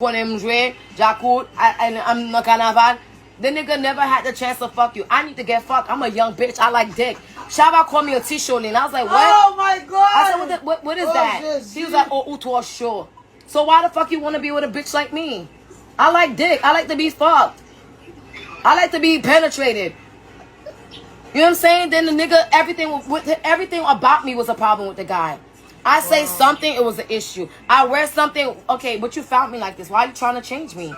When him Dre, Jacoud, and I'm not carnival. The nigga never had the chance to fuck you. I need to get fucked. I'm a young bitch. I like dick. Shaba called me a t-shirt and I was like, what? Oh my god! I said, what is that? Yes, He was like, oh, uto sure. So why the fuck you want to be with a bitch like me? I like dick. I like to be fucked. I like to be penetrated. You know what I'm saying? Then the nigga, everything about me was a problem with the guy. I say something, it was an issue. I wear something, okay, but you found me like this. Why are you trying to change me?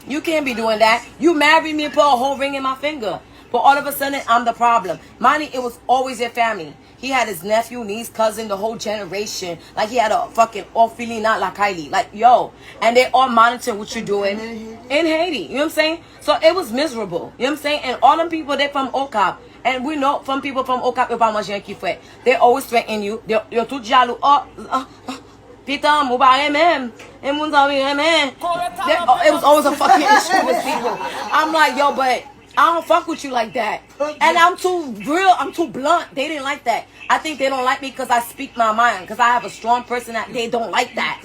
You can't be doing that. You married me and put a whole ring in my finger. But all of a sudden, I'm the problem. Money, it was always your family. He had his nephew, niece, cousin, the whole generation. Like, he had a fucking all feeling not like Kylie. Like, yo. And they all monitoring what you're doing in Haiti. You know what I'm saying? So, it was miserable. You know what I'm saying? And all them people, they're from Okap. And we know from people from Okap, they always threaten you. You're too jaloux. Peter, mubare mem. It was always a fucking issue with people. I'm like, yo, but I don't fuck with you like that. And I'm too real. I'm too blunt. They didn't like that. I think they don't like me because I speak my mind. Because I have a strong personality. They don't like that.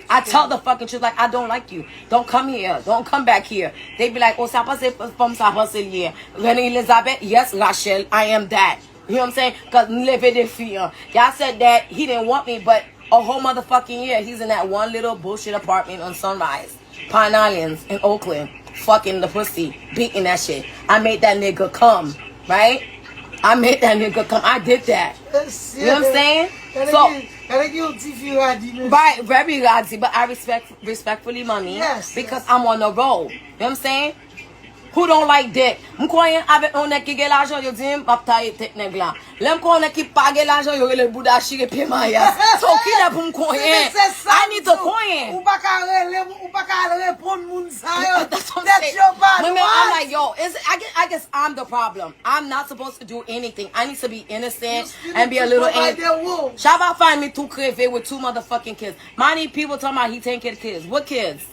I tell the fucking truth. Like, I don't like you. Don't come here. Don't come back here. They be like, oh, ça passe from ça passe here. René Elizabeth, yes, Rachel, I am that. You know what I'm saying? Because y'all said that he didn't want me, but a whole motherfucking year, he's in that one little bullshit apartment on Sunrise, Pine Islands in Oakland, fucking the pussy, beating that shit. I made that nigga come, right? I made that nigga come. I did that. You know what I'm saying? So, right, very guilty, but I respectfully, mommy, because I'm on the road. You know what I'm saying? Who don't like dick? M'koyen avec on qui gen l'argent yo dit m'pa tailler tête nèg là. L'aime qu'on qui pas gen l'argent yo le bouda chire paiement ya. So qui là pour m'koyen? I need to coin. Ou pas ka répondre moun sa yo. That's your bad. I'm like, yo, I guess I'm the problem. I'm not supposed to do anything. I need to be innocent and be a little angry. Shaba find me too crevé with 2 motherfucking kids. Many people talking about he taking care of kids. What kids?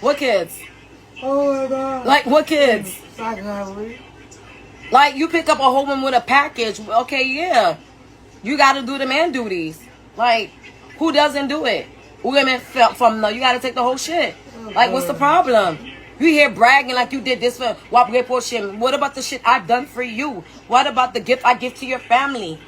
What kids? Oh my god. Like, what kids? Like, you pick up a whole one with a package. Okay, yeah. You got to do the man duties. Like, who doesn't do it? Women from the, you got to take the whole shit. Like, what's the problem? You here bragging like you did this for what about the shit I've done for you? What about the gift I give to your family?